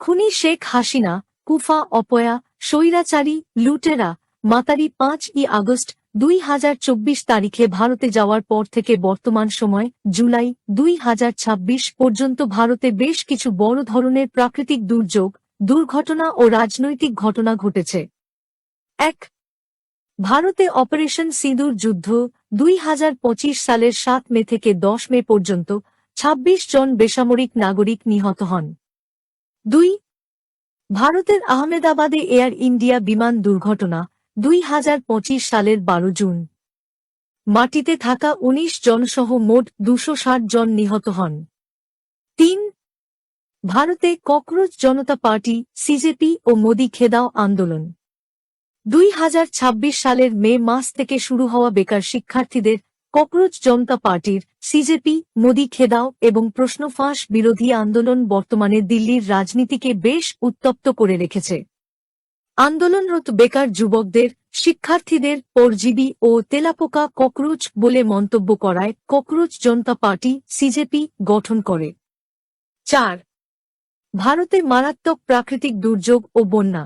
খুনি শেখ হাসিনা, কুফা অপয়া, স্বৈরাচারী, লুটেরা, মাতারি 5ই আগস্ট 2024 তারিখে ভারতে যাওয়ার পর থেকে বর্তমান সময় জুলাই 2026 পর্যন্ত ভারতে বেশ কিছু বড় ধরনের প্রাকৃতিক দুর্যোগ, দুর্ঘটনা ও রাজনৈতিক ঘটনা ঘটেছে। ১. ভারতে অপারেশন সিঁদুর যুদ্ধ 2025 সালের 7 মে থেকে 10 মে পর্যন্ত 26 জন বেসামরিক নাগরিক নিহত হন। ২. ভারতের আহমেদাবাদে এয়ার ইন্ডিয়া বিমান দুর্ঘটনা 2025 সালের 12 জুন। মাটিতে থাকা 19 জনসহ মোট 260 জন নিহত হন। ৩. ভারতে ককরোচ জনতা পার্টি সিজেপি ও মোদি খেদাও আন্দোলন 2026 সালের মে মাস থেকে শুরু হওয়া বেকার শিক্ষার্থীদের ককরোচ জনতা পার্টির সিজেপি মোদি খেদাও এবং প্রশ্ন ফাঁস বিরোধী আন্দোলন বর্তমানে দিল্লির রাজনীতিকে বেশ উত্তপ্ত করে রেখেছে। আন্দোলনরত বেকার যুবকদের, শিক্ষার্থীদের পরজীবী ও তেলাপোকা ককরোচ বলে মন্তব্য করায় ককরোচ জনতা পার্টি সিজেপি গঠন করে। ৪. ভারতে মারাত্মক প্রাকৃতিক দুর্যোগ ও বন্যা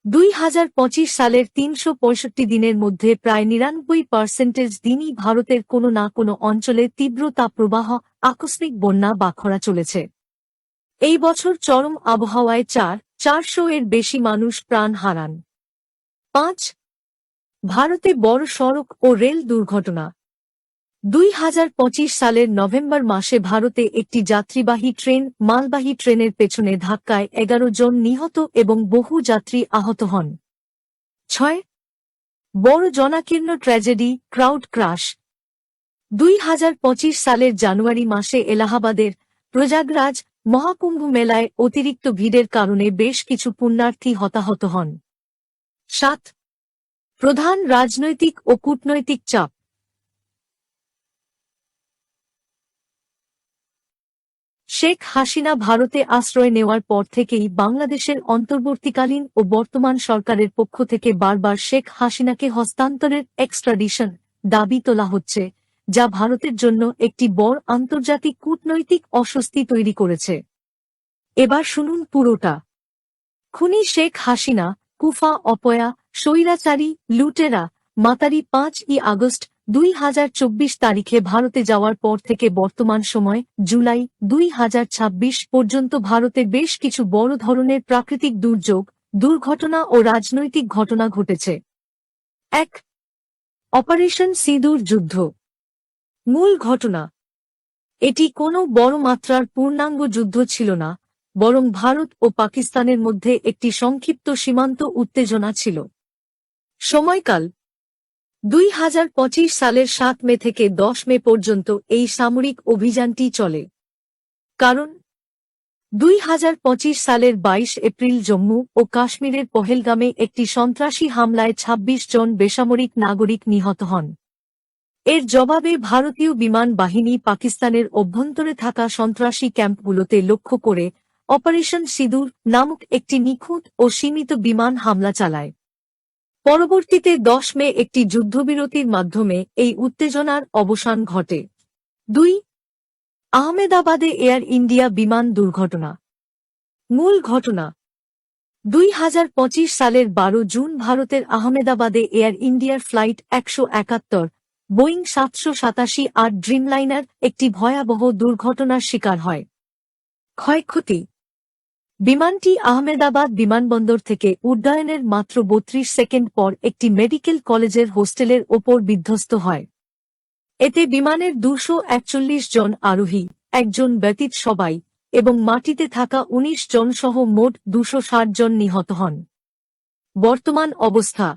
2025 সালের 365 দিনের মধ্যে প্রায় 99% দিনই ভারতের কোনো না কোনো অঞ্চলে তীব্র তাপপ্রবাহ, আকস্মিক বন্যা বা খরা চলেছে। এই বছর চরম আবহাওয়ায় 400 এর বেশি মানুষ প্রাণ হারান। ৫. ভারতে বড় সড়ক ও রেল দুর্ঘটনা 2025 সালের নভেম্বর মাসে ভারতে একটি যাত্রীবাহী ট্রেন মালবাহী ট্রেনের পেছনে ধাক্কায় 11 জন নিহত এবং বহু যাত্রী আহত হন। ৬. বড় জনাকীর্ণ ট্র্যাজেডি ক্রাউড ক্রাশ 2025 সালের জানুয়ারি মাসে এলাহাবাদের প্রয়াগরাজ মহাকুম্ভ মেলায় অতিরিক্ত ভিড়ের কারণে বেশ কিছু পুণ্যার্থী হতাহত হন। ৭. প্রধান রাজনৈতিক ও কূটনৈতিক চাপ শেখ হাসিনা ভারতে আশ্রয় নেওয়ার পর থেকেই বাংলাদেশের অন্তর্বর্তীকালীন ও বর্তমান সরকারের পক্ষ থেকে বারবার শেখ হাসিনাকে হস্তান্তরের এক্সট্রাডিশন দাবি তোলা হচ্ছে, যা ভারতের জন্য একটি বড় আন্তর্জাতিক কূটনৈতিক অস্বস্তি তৈরি করেছে। এবার শুনুন পুরোটা। খুনি শেখ হাসিনা, কুফা অপয়া, স্বৈরাচারী, লুটেরা, মাতারি 5ই আগস্ট 2024 তারিখে ভারতে যাওয়ার পর থেকে বর্তমান সময় জুলাই 2026 পর্যন্ত ভারতে বেশ কিছু বড় ধরনের প্রাকৃতিক দুর্যোগ, দুর্ঘটনা ও রাজনৈতিক ঘটনা ঘটেছে। ১. অপারেশন সিঁদুর যুদ্ধ। মূল ঘটনা। এটি কোনো বড় মাত্রার পূর্ণাঙ্গ যুদ্ধ ছিল না, বরং ভারত ও পাকিস্তানের মধ্যে একটি সংক্ষিপ্ত সীমান্ত উত্তেজনা ছিল। সময়কাল 2025 সালের 7 মে থেকে 10 মে পর্যন্ত এই সামরিক অভিযানটি চলে। কারণ 2025 সালের 22 এপ্রিল জম্মু ও কাশ্মীরের পহেলগামে একটি সন্ত্রাসী হামলায় 26 জন বেসামরিক নাগরিক নিহত হন। এর জবাবে ভারতীয় বিমান বাহিনী পাকিস্তানের অভ্যন্তরে থাকা সন্ত্রাসী ক্যাম্পগুলোতে লক্ষ্য করে অপারেশন সিঁদুর নামক একটি নিখুঁত ও সীমিত বিমান হামলা চালায়। পরবর্তীতে 10 মে একটি যুদ্ধবিরতির মাধ্যমে এই উত্তেজনার অবসান ঘটে। ২. আহমেদাবাদে এয়ার ইন্ডিয়া বিমান দুর্ঘটনা। মূল ঘটনা। 2025 সালের 12 জুন ভারতের আহমেদাবাদে এয়ার ইন্ডিয়ার ফ্লাইট 171 বোয়িং 787-8 ড্রিমলাইনার একটি ভয়াবহ দুর্ঘটনার শিকার হয়। ক্ষয়ক্ষতি। বিমানটি আহমেদাবাদ বিমানবন্দর থেকে উড্ডয়নের মাত্র 32 সেকেন্ড পর একটি মেডিকেল কলেজের হোস্টেলের ওপর বিধ্বস্ত হয়। এতে বিমানের 241 জন আরোহী, একজন ব্যতীত সবাই, এবং মাটিতে থাকা 19 জন সহ মোট 260 জন নিহত হন। বর্তমান অবস্থা।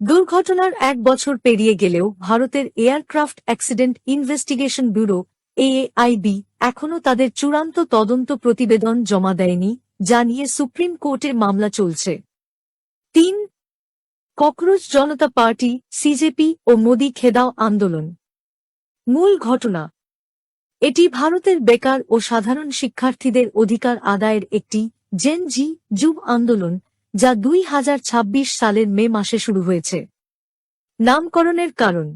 দুর্ঘটনার 1 বছর পেরিয়ে গেলেও ভারতের aircraft accident investigation bureau AAIB এখনও তাদের চূড়ান্ত তদন্ত প্রতিবেদন জমা দেয়নি, যা নিয়ে সুপ্রিম কোর্টে মামলা চলছে। ৩. ককরোচ জনতা পার্টি সিজেপি ও মোদি খেদাও আন্দোলন। মূল ঘটনা। এটি ভারতের বেকার ও সাধারণ শিক্ষার্থীদের অধিকার আদায়ের একটি জেন জি যুব আন্দোলন, যা 2026 সালের মে মাসে শুরু হয়েছে। নামকরণের কারণ।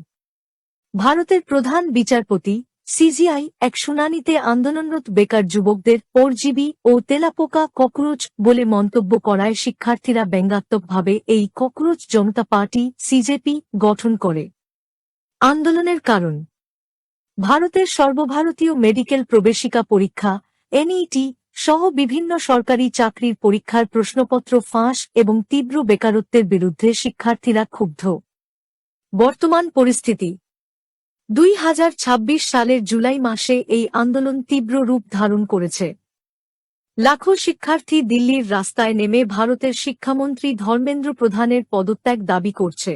ভারতের প্রধান বিচারপতি সিজিআই এক শুনানিতে আন্দোলনরত বেকার যুবকদের পরজীবী ও তেলাপোকা ককরোচ বলে মন্তব্য করায় শিক্ষার্থীরা ব্যঙ্গাত্মকভাবে এই ককরোচ জনতা পার্টি সিজেপি গঠন করে। আন্দোলনের কারণ: ভারতের সর্বভারতীয় মেডিকেল প্রবেশিকা পরীক্ষা এনইটি সহ বিভিন্ন সরকারি চাকরির পরীক্ষার প্রশ্নপত্র ফাঁস এবং তীব্র বেকারত্বের বিরুদ্ধে শিক্ষার্থীরা ক্ষুব্ধ। বর্তমান পরিস্থিতি: 2026 সালের জুলাই মাসে এই আন্দোলন তীব্র রূপ ধারণ করেছে। লাখো শিক্ষার্থী দিল্লির রাস্তায় নেমে ভারতের শিক্ষামন্ত্রী ধর্মেন্দ্র প্রধানের পদত্যাগ দাবি করছে।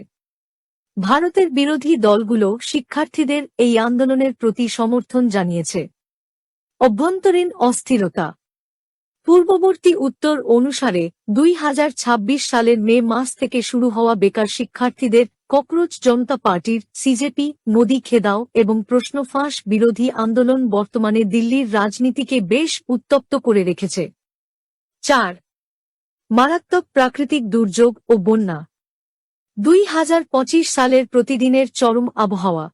ভারতের বিরোধী দলগুলো শিক্ষার্থীদের এই আন্দোলনের প্রতি সমর্থন জানিয়েছে। অভ্যন্তরীণ অস্থিরতা: পূর্ববর্তী উত্তর অনুসারে 2026 সালের মে মাস থেকে শুরু হওয়া বেকার শিক্ষার্থীদের ককরোচ জনতা পার্টির সিজেপি মোদি খেদাও এবং প্রশ্ন ফাঁস বিরোধী আন্দোলন বর্তমানে দিল্লির রাজনীতিকে বেশ উত্তপ্ত করে রেখেছে। 4. মারাত্মক প্রাকৃতিক দুর্যোগ ও বন্যা: 2025 সালের প্রতিদিনের চরম আবহাওয়া।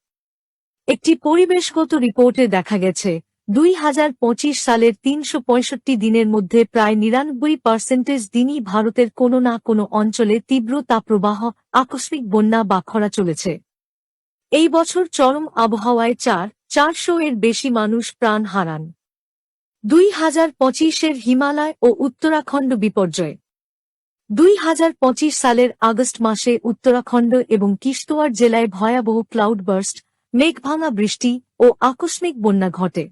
একটি পরিবেশগত রিপোর্টে দেখা গেছে 2025 সালের 365 দিনের মধ্যে প্রায় 99% দিনই ভারতের কোনো না কোনো অঞ্চলে তীব্র তাপপ্রবাহ, আকস্মিক বন্যা বা খরা চলেছে। এই বছর চরম আবহাওয়ায় 400 এর বেশি মানুষ প্রাণ হারান। 2025 হিমালয় ও উত্তরাখণ্ড বিপর্যয়: 2025 সালের আগস্ট মাসে উত্তরাখণ্ড এবং কিশতওয়াড় জেলায় ভয়াবহ ক্লাউডবার্স্ট, মেঘভাঙা বৃষ্টি ও আকস্মিক বন্যা ঘটে।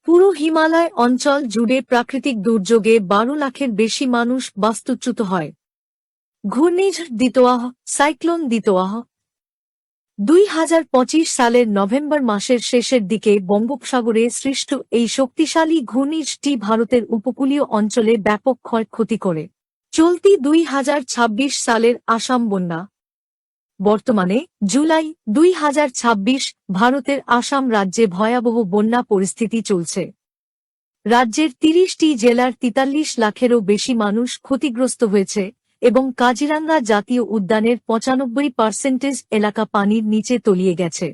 পুরো হিমালয় অঞ্চল জুড়ে প্রাকৃতিক দুর্যোগে 12 লাখের বেশি মানুষ বাস্তুচ্যুত হয়। ঘূর্ণিঝড় দিতোয়াহ, সাইক্লোন দিতোয়াহ: 2025 সালের নভেম্বর মাসের শেষের দিকে বঙ্গোপসাগরে সৃষ্ট এই শক্তিশালী ঘূর্ণিঝড়টি ভারতের উপকূলীয় অঞ্চলে ব্যাপক ক্ষয়ক্ষতি করে। চলতি 2026 সালের আসাম বন্যা: বর্তমানে জুলাই 2026 ভারতের আসাম রাজ্যে ভয়াবহ বন্যা পরিস্থিতি চলছে। রাজ্যের 30টি জেলার 43 লাখেরও বেশি মানুষ ক্ষতিগ্রস্ত হয়েছে এবং কাজিরাঙ্গা জাতীয় উদ্যানের 95% এলাকা পানির নিচে তলিয়ে গেছে।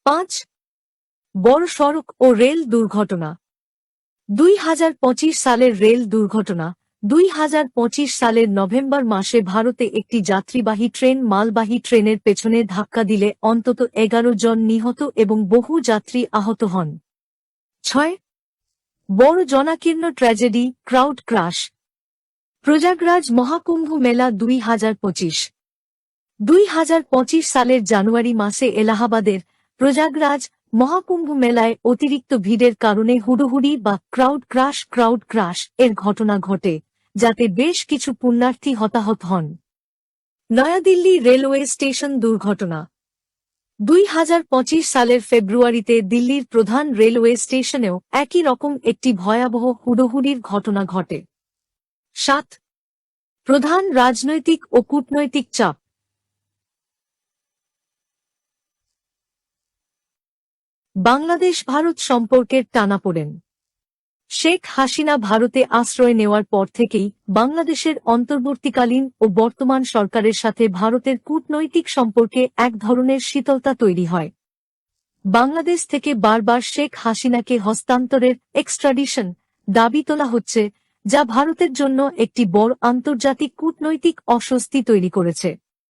5. বড় সড়ক ও রেল দুর্ঘটনা: 2025 সালের রেল দুর্ঘটনা: 2025 সালের নভেম্বর মাসে ভারতে একটি যাত্রীবাহী ট্রেন মালবাহী ট্রেনের পেছনে ধাক্কা দিলে অন্তত 11 জন নিহত এবং বহু যাত্রী আহত হন। 6. বড় জনাকীর্ণ tragedy, crowd crush: Prayagraj Mahakumbh Mela 2025 2025 সালের জানুয়ারি মাসে এলাহাবাদের প্রয়াগরাজ মহাকুম্ভ মেলায় অতিরিক্ত ভিড়ের কারণে হুড়োহুড়ি বা ক্রাউড ক্রাশ এর ঘটনা ঘটে, যাতে বেশ কিছু পুণ্যার্থী হতাহত হন। নয়াদিল্লি রেলওয়ে স্টেশন দুর্ঘটনা: 2025 সালের ফেব্রুয়ারিতে দিল্লির প্রধান রেলওয়ে স্টেশনেও একই রকম একটি ভয়াবহ হুড়োহুড়ির ঘটনা ঘটে। 7. প্রধান রাজনৈতিক ও কূটনৈতিক চাপ: বাংলাদেশ ভারত সম্পর্কের টানাপোড়েন: শেখ হাসিনা ভারতে আশ্রয় নেওয়ার পর থেকেই বাংলাদেশের অন্তর্বর্তীকালীন ও বর্তমান সরকারের সাথে ভারতের কূটনৈতিক সম্পর্কে এক ধরনের শীতলতা তৈরি হয়। বাংলাদেশ থেকে বারবার শেখ হাসিনাকে হস্তান্তরের এক্সট্রাডিশন দাবি তোলা হচ্ছে, যা ভারতের জন্য একটি বড় আন্তর্জাতিক কূটনৈতিক অস্বস্তি তৈরি করেছে।